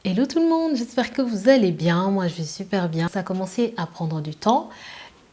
Hello tout le monde, j'espère que vous allez bien. Moi je vais super bien. Ça a commencé à prendre du temps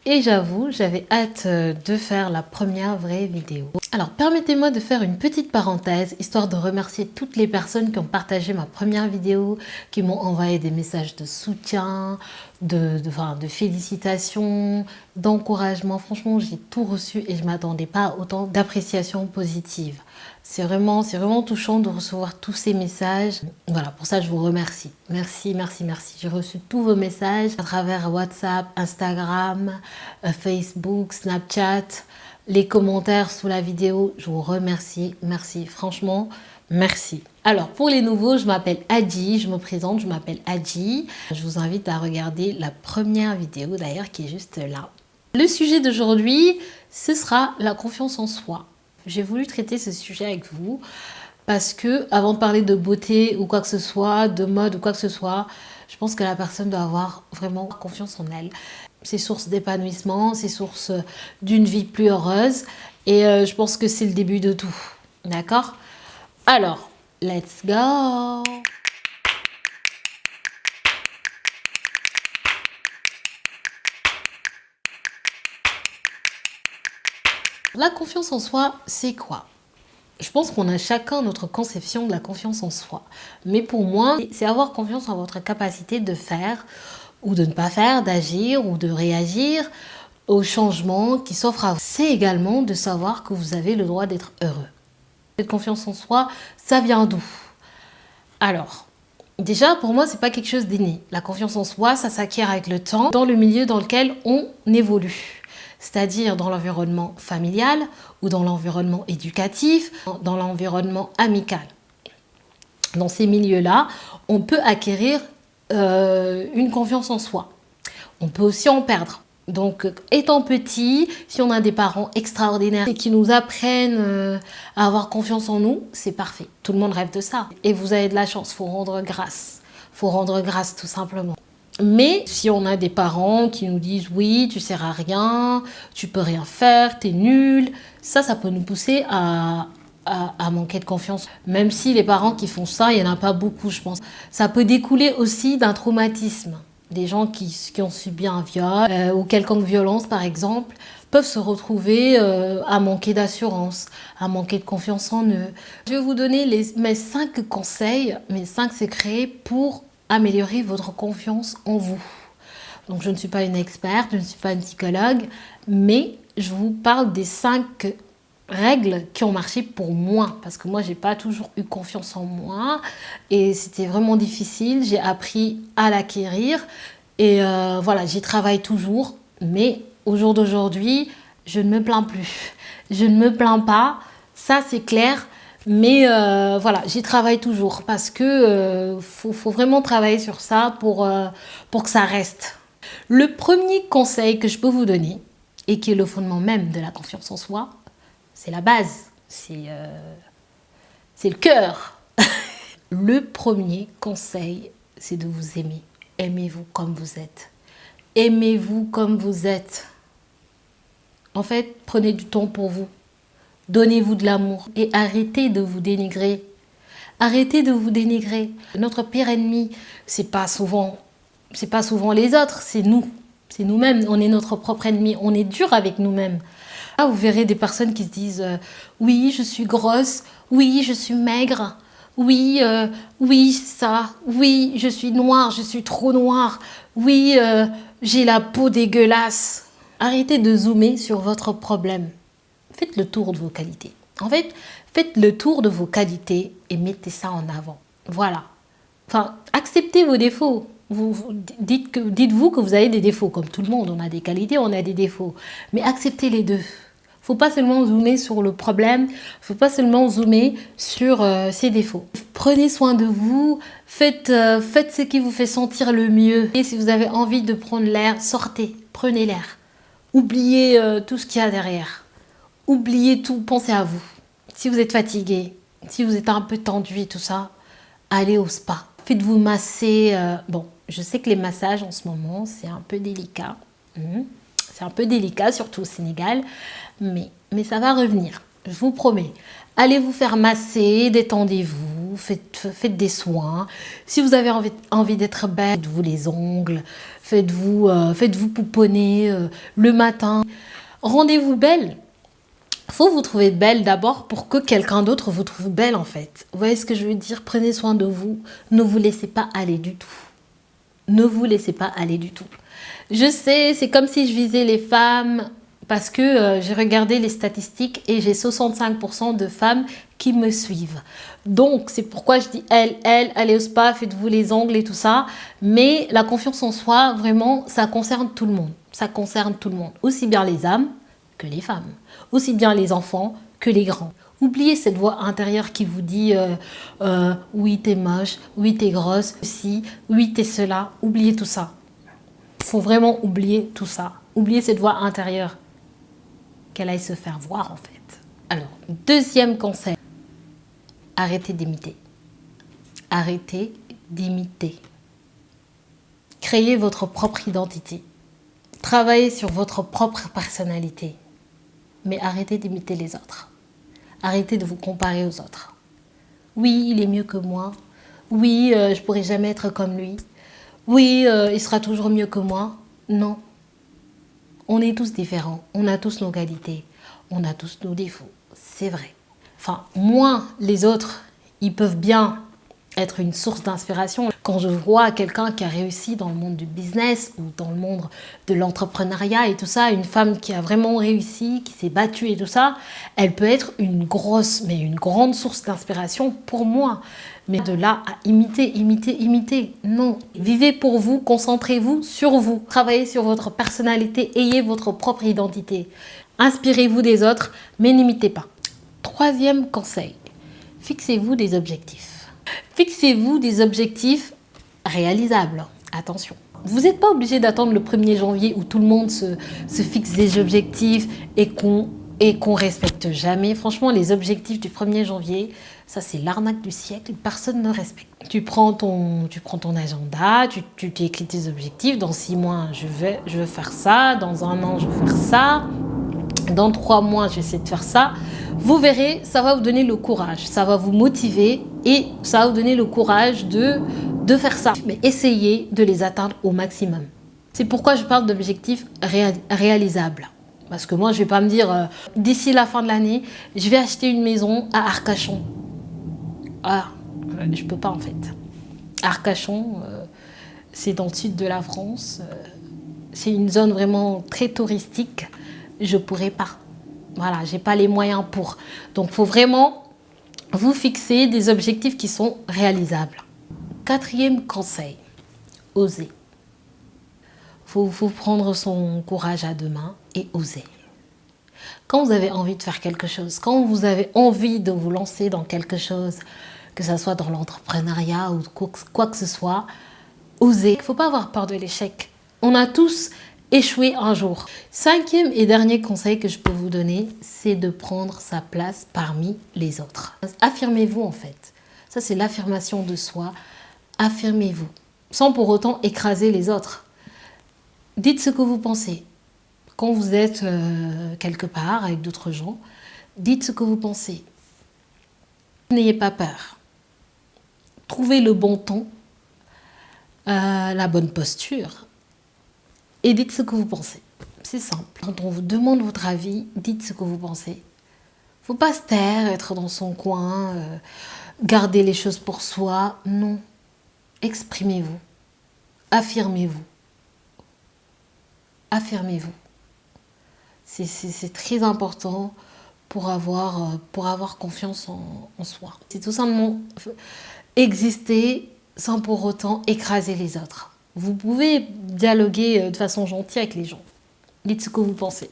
et j'avoue, j'avais hâte de faire la première vraie vidéo. Alors permettez-moi de faire une petite parenthèse, histoire de remercier toutes les personnes qui ont partagé ma première vidéo, qui m'ont envoyé des messages de soutien, de félicitations, d'encouragement. Franchement, j'ai tout reçu et je ne m'attendais pas à autant d'appréciations positives. C'est vraiment touchant de recevoir tous ces messages. Voilà, pour ça, je vous remercie. Merci, merci, merci. J'ai reçu tous vos messages à travers WhatsApp, Instagram, Facebook, Snapchat, les commentaires sous la vidéo. Je vous remercie. Merci, franchement, merci. Alors, pour les nouveaux, je m'appelle Adji. Je me présente, je m'appelle Adji. Je vous invite à regarder la première vidéo, d'ailleurs, qui est juste là. Le sujet d'aujourd'hui, ce sera la confiance en soi. J'ai voulu traiter ce sujet avec vous parce que, avant de parler de beauté ou quoi que ce soit, de mode ou quoi que ce soit, je pense que la personne doit avoir vraiment confiance en elle. C'est source d'épanouissement, c'est source d'une vie plus heureuse et je pense que c'est le début de tout. D'accord? Alors, let's go! La confiance en soi, c'est quoi? Je pense qu'on a chacun notre conception de la confiance en soi. Mais pour moi, c'est avoir confiance en votre capacité de faire ou de ne pas faire, d'agir ou de réagir aux changements qui s'offrent à vous. C'est également de savoir que vous avez le droit d'être heureux. Cette confiance en soi, ça vient d'où? Alors, déjà, pour moi, c'est pas quelque chose d'inné. La confiance en soi, ça s'acquiert avec le temps, dans le milieu dans lequel on évolue. C'est-à-dire dans l'environnement familial ou dans l'environnement éducatif, dans l'environnement amical. Dans ces milieux-là, on peut acquérir une confiance en soi. On peut aussi en perdre. Donc, étant petit, si on a des parents extraordinaires et qui nous apprennent à avoir confiance en nous, c'est parfait. Tout le monde rêve de ça. Et vous avez de la chance, il faut rendre grâce. Il faut rendre grâce tout simplement. Mais si on a des parents qui nous disent « oui, tu sers à rien, tu peux rien faire, t'es nul », ça peut nous pousser à manquer de confiance. Même si les parents qui font ça, il n'y en a pas beaucoup, je pense. Ça peut découler aussi d'un traumatisme. Des gens qui ont subi un viol ou quelconque violence, par exemple, peuvent se retrouver à manquer d'assurance, à manquer de confiance en eux. Je vais vous donner mes 5 conseils, mes 5 secrets pour améliorer votre confiance en vous. Donc, je ne suis pas une experte, je ne suis pas une psychologue, mais je vous parle des 5 règles qui ont marché pour moi, parce que moi j'ai pas toujours eu confiance en moi et c'était vraiment difficile. J'ai appris à l'acquérir et voilà, j'y travaille toujours, mais au jour d'aujourd'hui je ne me plains plus, je ne me plains pas, ça c'est clair. Mais voilà, j'y travaille toujours parce que faut vraiment travailler sur ça pour que ça reste. Le premier conseil que je peux vous donner, et qui est le fondement même de la confiance en soi, c'est la base, c'est le cœur. Le premier conseil, c'est de vous aimer. Aimez-vous comme vous êtes. Aimez-vous comme vous êtes. En fait, prenez du temps pour vous. Donnez-vous de l'amour et arrêtez de vous dénigrer. Arrêtez de vous dénigrer. Notre pire ennemi, c'est pas souvent les autres, c'est nous. C'est nous-mêmes, on est notre propre ennemi, on est dur avec nous-mêmes. Là, vous verrez des personnes qui se disent oui, je suis grosse, oui, je suis maigre, oui, oui, ça, oui, je suis noire, je suis trop noire, oui, j'ai la peau dégueulasse. Arrêtez de zoomer sur votre problème. Faites le tour de vos qualités. En fait, faites le tour de vos qualités et mettez ça en avant. Voilà. Enfin, acceptez vos défauts. Dites-vous que vous avez des défauts. Comme tout le monde, on a des qualités, on a des défauts. Mais acceptez les deux. Faut pas seulement zoomer sur le problème, faut pas seulement zoomer sur ses défauts. Prenez soin de vous, faites ce qui vous fait sentir le mieux. Et si vous avez envie de prendre l'air, sortez, prenez l'air. Oubliez tout ce qu'il y a derrière. Oubliez tout, pensez à vous. Si vous êtes fatigué, si vous êtes un peu tendu et tout ça, allez au spa. Faites-vous masser. Bon, je sais que les massages en ce moment, c'est un peu délicat. C'est un peu délicat, surtout au Sénégal. Mais ça va revenir, je vous promets. Allez vous faire masser, détendez-vous. vous, faites des soins. Si vous avez envie d'être belle, faites-vous les ongles, faites-vous pouponner le matin. Rendez-vous belle. Faut vous trouver belle d'abord pour que quelqu'un d'autre vous trouve belle en fait. Vous voyez ce que je veux dire? Prenez soin de vous. Ne vous laissez pas aller du tout. Ne vous laissez pas aller du tout. Je sais, c'est comme si je visais les femmes parce que j'ai regardé les statistiques et j'ai 65% de femmes qui me suivent. Donc, c'est pourquoi je dis allez au spa, faites-vous les ongles et tout ça. Mais la confiance en soi, vraiment, ça concerne tout le monde. Ça concerne tout le monde. Aussi bien les hommes que les femmes. Aussi bien les enfants que les grands. Oubliez cette voix intérieure qui vous dit oui, t'es moche, oui, t'es grosse, si, oui, t'es cela. Oubliez tout ça. Il faut vraiment oublier tout ça. Oubliez cette voix intérieure. Qu'elle aille se faire voir en fait. Alors, deuxième conseil. Arrêtez d'imiter. Arrêtez d'imiter. Créez votre propre identité. Travaillez sur votre propre personnalité. Mais arrêtez d'imiter les autres. Arrêtez de vous comparer aux autres. Oui, il est mieux que moi. Oui, je ne pourrai jamais être comme lui. Oui, il sera toujours mieux que moi. Non. On est tous différents. On a tous nos qualités. On a tous nos défauts. C'est vrai. Enfin, moi, les autres, ils peuvent bien être une source d'inspiration. Quand je vois quelqu'un qui a réussi dans le monde du business ou dans le monde de l'entrepreneuriat et tout ça, une femme qui a vraiment réussi, qui s'est battue et tout ça, elle peut être une grande source d'inspiration pour moi. Mais de là à imiter, non. Vivez pour vous, concentrez-vous sur vous. Travaillez sur votre personnalité, ayez votre propre identité. Inspirez-vous des autres, mais n'imitez pas. Troisième conseil, fixez-vous des objectifs. Fixez-vous des objectifs réalisables. Attention. Vous n'êtes pas obligé d'attendre le 1er janvier où tout le monde se fixe des objectifs et qu'on respecte jamais. Franchement, les objectifs du 1er janvier, ça c'est l'arnaque du siècle. Personne ne respecte. Tu prends ton agenda, tu t'écris tes objectifs. Dans 6 mois, je veux faire ça. Dans 1 an, je veux faire ça. Dans 3 mois, j'essaie de faire ça. Vous verrez, ça va vous donner le courage, ça va vous motiver et ça va vous donner le courage de faire ça. Mais essayez de les atteindre au maximum. C'est pourquoi je parle d'objectifs réalisables. Parce que moi, je ne vais pas me dire, d'ici la fin de l'année, je vais acheter une maison à Arcachon. Ah, je ne peux pas en fait. Arcachon, c'est dans le sud de la France. C'est une zone vraiment très touristique. Je ne pourrais pas. Voilà, je n'ai pas les moyens pour. Donc, il faut vraiment vous fixer des objectifs qui sont réalisables. 4e conseil, oser. Il faut prendre son courage à 2 mains et oser. Quand vous avez envie de faire quelque chose, quand vous avez envie de vous lancer dans quelque chose, que ce soit dans l'entrepreneuriat ou quoi que ce soit, osez. Il ne faut pas avoir peur de l'échec. On a tous échouer un jour. 5e et dernier conseil que je peux vous donner, c'est de prendre sa place parmi les autres. Affirmez-vous en fait. Ça, c'est l'affirmation de soi. Affirmez-vous, sans pour autant écraser les autres. Dites ce que vous pensez. Quand vous êtes quelque part avec d'autres gens, dites ce que vous pensez. N'ayez pas peur. Trouvez le bon ton, la bonne posture. Et dites ce que vous pensez. C'est simple. Quand on vous demande votre avis, dites ce que vous pensez. Il ne faut pas se taire, être dans son coin, garder les choses pour soi. Non. Exprimez-vous. Affirmez-vous. Affirmez-vous. C'est très important pour avoir confiance en soi. C'est tout simplement exister sans pour autant écraser les autres. Vous pouvez dialoguer de façon gentille avec les gens. Dites ce que vous pensez.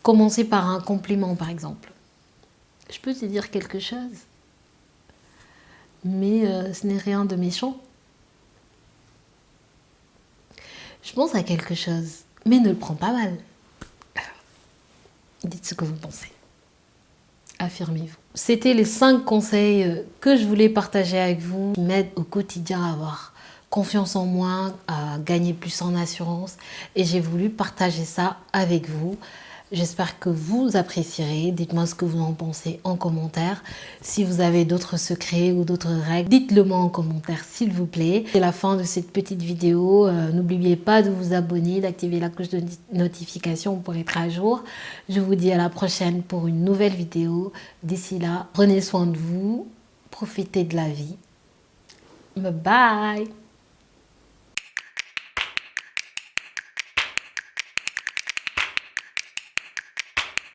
Commencez par un compliment, par exemple. Je peux te dire quelque chose, mais ce n'est rien de méchant. Je pense à quelque chose, mais ne le prends pas mal. Dites ce que vous pensez. Affirmez-vous. C'était les 5 conseils que je voulais partager avec vous, qui m'aident au quotidien à avoir confiance en moi, à gagner plus en assurance. Et j'ai voulu partager ça avec vous. J'espère que vous apprécierez. Dites-moi ce que vous en pensez en commentaire. Si vous avez d'autres secrets ou d'autres règles, dites-le moi en commentaire s'il vous plaît. C'est la fin de cette petite vidéo. N'oubliez pas de vous abonner, d'activer la cloche de notification pour être à jour. Je vous dis à la prochaine pour une nouvelle vidéo. D'ici là, prenez soin de vous, profitez de la vie. Bye bye.